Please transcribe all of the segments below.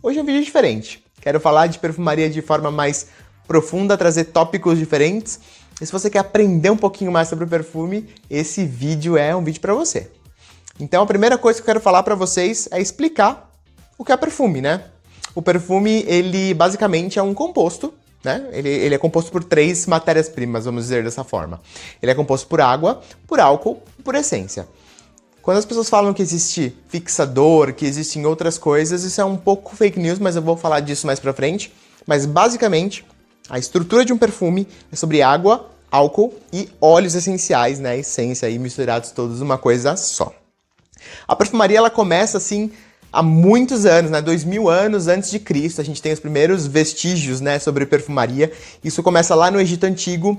Hoje é um vídeo diferente. Quero falar de perfumaria de forma mais profunda, trazer tópicos diferentes. E se você quer aprender um pouquinho mais sobre o perfume, esse vídeo é um vídeo para você. Então a primeira coisa que eu quero falar para vocês é explicar o que é perfume, né? O perfume, ele basicamente é um composto, né? Ele é composto por 3 matérias-primas, vamos dizer dessa forma. Ele é composto por água, por álcool e por essência. Quando as pessoas falam que existe fixador, que existem outras coisas, isso é um pouco fake news, mas eu vou falar disso mais pra frente. Mas basicamente, a estrutura de um perfume é sobre água, álcool e óleos essenciais, né? Essência aí misturados todos numa coisa só. A perfumaria, ela começa assim há muitos anos, né? 2000 anos antes de Cristo, a gente tem os primeiros vestígios, né, sobre perfumaria. Isso começa lá no Egito Antigo.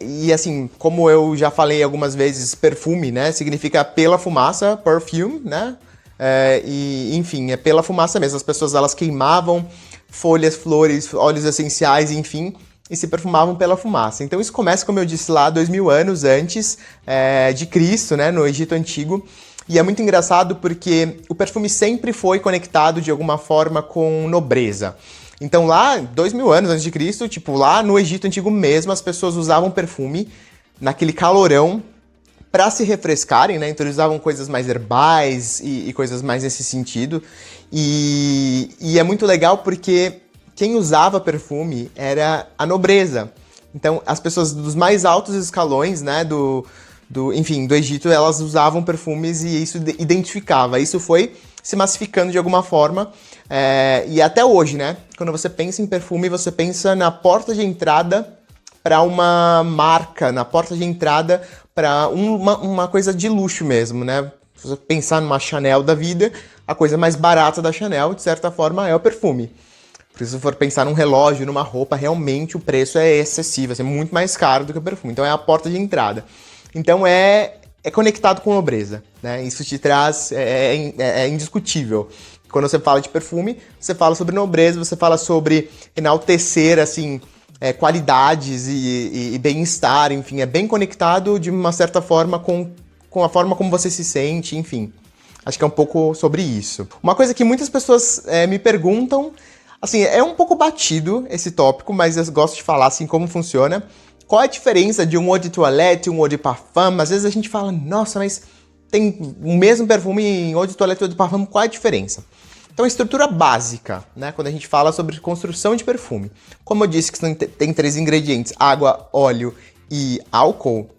E assim, como eu já falei algumas vezes, perfume, né, significa pela fumaça, perfume, né? E enfim, é pela fumaça mesmo. As pessoas, elas queimavam folhas, flores, óleos essenciais, enfim, e se perfumavam pela fumaça. Então isso começa, como eu disse, lá 2000 anos antes de Cristo, né, no Egito Antigo. E é muito engraçado porque o perfume sempre foi conectado de alguma forma com nobreza. Então lá, 2000 anos antes de Cristo, tipo lá no Egito Antigo mesmo, as pessoas usavam perfume naquele calorão para se refrescarem, né? Então eles usavam coisas mais herbais e coisas mais nesse sentido. E é muito legal porque quem usava perfume era a nobreza. Então as pessoas dos mais altos escalões, né, enfim, do Egito, elas usavam perfumes e isso identificava. Isso foi se massificando de alguma forma. E até hoje, né? Quando você pensa em perfume, você pensa na porta de entrada para uma marca, na porta de entrada para uma coisa de luxo mesmo, né? Se você pensar numa Chanel da vida, a coisa mais barata da Chanel, de certa forma, é o perfume. Porque se for pensar num relógio, numa roupa, realmente o preço é excessivo, é muito mais caro do que o perfume. Então é a porta de entrada. Então é conectado com nobreza, né? Isso te traz, é indiscutível. Quando você fala de perfume, você fala sobre nobreza, você fala sobre enaltecer, assim, qualidades e bem-estar, enfim, é bem conectado de uma certa forma com a forma como você se sente, enfim. Acho que é um pouco sobre isso. Uma coisa que muitas pessoas me perguntam, assim, é um pouco batido esse tópico, mas eu gosto de falar, assim, como funciona. Qual é a diferença de um eau de toilette e um eau de parfum? Às vezes a gente fala, nossa, mas tem o mesmo perfume em eau de toilette e eau de parfum, qual é a diferença? Então, a estrutura básica, né, quando a gente fala sobre construção de perfume. Como eu disse que tem 3 ingredientes, água, óleo e álcool.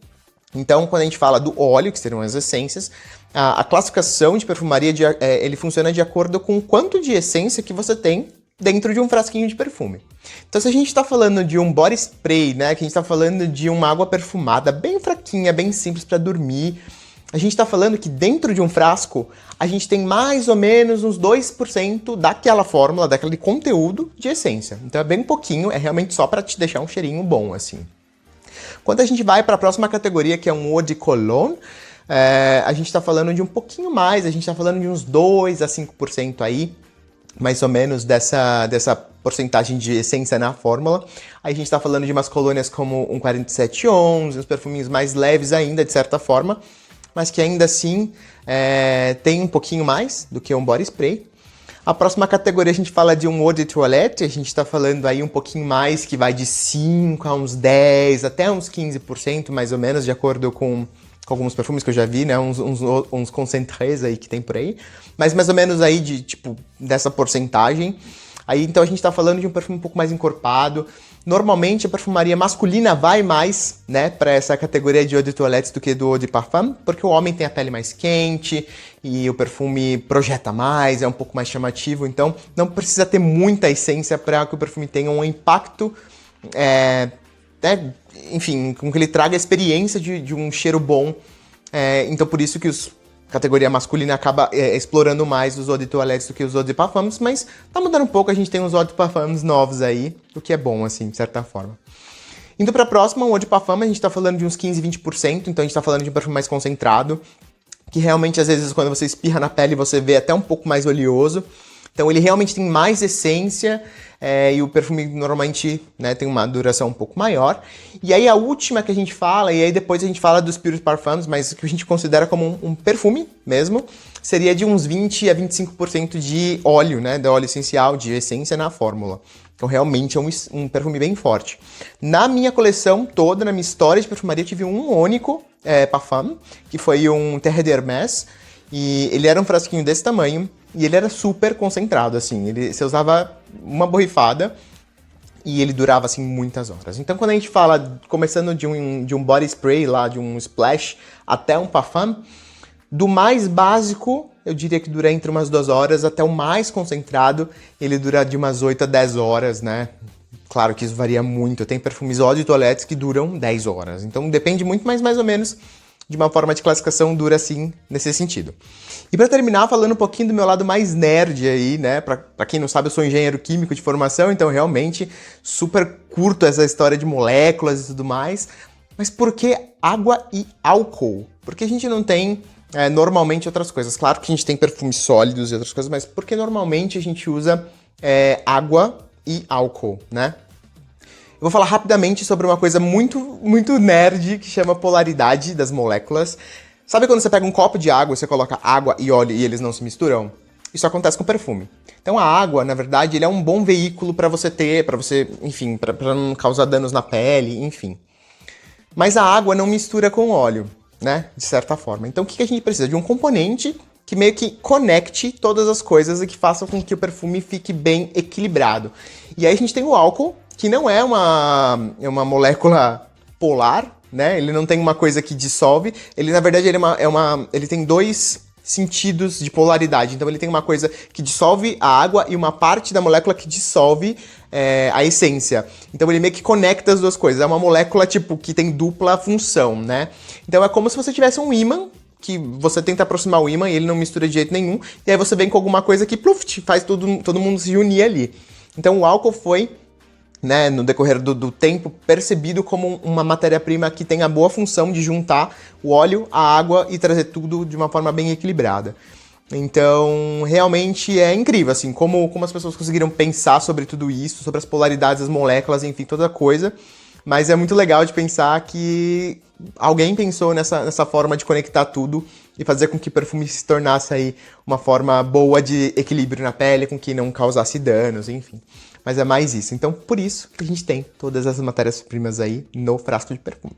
Então, quando a gente fala do óleo, que seriam as essências, a classificação de perfumaria, ele funciona de acordo com o quanto de essência que você tem dentro de um frasquinho de perfume. Então, se a gente está falando de um body spray, né, que a gente está falando de uma água perfumada bem fraquinha, bem simples para dormir, a gente está falando que dentro de um frasco a gente tem mais ou menos uns 2% daquela fórmula, daquele conteúdo de essência. Então é bem pouquinho, é realmente só para te deixar um cheirinho bom, assim. Quando a gente vai para a próxima categoria, que é um eau de cologne, a gente está falando de um pouquinho mais, a gente está falando de uns 2 a 5% aí, mais ou menos dessa porcentagem de essência na fórmula. Aí a gente está falando de umas colônias como um 4711, uns perfuminhos mais leves ainda, de certa forma, mas que ainda assim tem um pouquinho mais do que um body spray. A próxima categoria a gente fala de um eau de toilette, a gente está falando aí um pouquinho mais, que vai de 5 a uns 10, até uns 15% mais ou menos, de acordo com alguns perfumes que eu já vi, né, uns concentrés aí que tem por aí, mas mais ou menos aí dessa porcentagem. Aí então a gente tá falando de um perfume um pouco mais encorpado. Normalmente a perfumaria masculina vai mais, né, para essa categoria de eau de toilette do que do eau de parfum, porque o homem tem a pele mais quente e o perfume projeta mais, é um pouco mais chamativo, então não precisa ter muita essência para que o perfume tenha um impacto, enfim, com que ele traga a experiência de um cheiro bom. Então por isso que a categoria masculina acaba explorando mais os eau de toilettes do que os eau de parfums, mas tá mudando um pouco, a gente tem uns eau de parfums novos aí, o que é bom, assim, de certa forma. Indo pra próxima, o eau de parfum, a gente tá falando de uns 15, 20%, então a gente tá falando de um perfume mais concentrado, que realmente, às vezes, quando você espirra na pele, você vê até um pouco mais oleoso. Então ele realmente tem mais essência e o perfume normalmente, né, tem uma duração um pouco maior. E aí a última que a gente fala, e aí depois a gente fala dos Pure Parfums, mas que a gente considera como um perfume mesmo, seria de uns 20 a 25% de óleo, né, de óleo essencial, de essência na fórmula. Então realmente é um perfume bem forte. Na minha coleção toda, na minha história de perfumaria, tive um único parfum, que foi um Terre d'Hermès, e ele era um frasquinho desse tamanho, e ele era super concentrado, assim, você usava uma borrifada e ele durava, assim, muitas horas. Então, quando a gente fala, começando de um body spray lá, de um splash, até um parfum, do mais básico, eu diria que dura entre umas 2 horas, até o mais concentrado, ele dura de umas 8 a 10 horas, né? Claro que isso varia muito, tem perfumes eau de toilette que duram 10 horas, então depende muito, mas mais ou menos de uma forma de classificação dura assim, nesse sentido. E para terminar, falando um pouquinho do meu lado mais nerd aí, né? Pra quem não sabe, eu sou engenheiro químico de formação, então realmente super curto essa história de moléculas e tudo mais. Mas por que água e álcool? Porque a gente não tem normalmente outras coisas. Claro que a gente tem perfumes sólidos e outras coisas, mas por que normalmente a gente usa água e álcool, né? Eu vou falar rapidamente sobre uma coisa muito nerd que chama polaridade das moléculas. Sabe quando você pega um copo de água, você coloca água e óleo e eles não se misturam? Isso acontece com perfume. Então a água, na verdade, ele é um bom veículo para você ter, enfim, para não causar danos na pele, enfim. Mas a água não mistura com o óleo, né? De certa forma. Então o que a gente precisa? De um componente que meio que conecte todas as coisas e que faça com que o perfume fique bem equilibrado. E aí a gente tem o álcool, que não é uma molécula polar, né? Ele não tem uma coisa que dissolve. Ele, na verdade, ele tem 2 sentidos de polaridade. Então ele tem uma coisa que dissolve a água e uma parte da molécula que dissolve a essência. Então ele meio que conecta as duas coisas. É uma molécula, tipo, que tem dupla função, né? Então é como se você tivesse um ímã, que você tenta aproximar o ímã e ele não mistura de jeito nenhum. E aí você vem com alguma coisa que, pluf, faz todo mundo se unir ali. Então o álcool foi, né, no decorrer do tempo, percebido como uma matéria-prima que tem a boa função de juntar o óleo, a água e trazer tudo de uma forma bem equilibrada. Então, realmente é incrível, assim, como as pessoas conseguiram pensar sobre tudo isso, sobre as polaridades das moléculas, enfim, toda coisa. Mas é muito legal de pensar que alguém pensou nessa forma de conectar tudo e fazer com que o perfume se tornasse aí uma forma boa de equilíbrio na pele, com que não causasse danos, enfim. Mas é mais isso. Então, por isso que a gente tem todas as matérias-primas aí no frasco de perfume.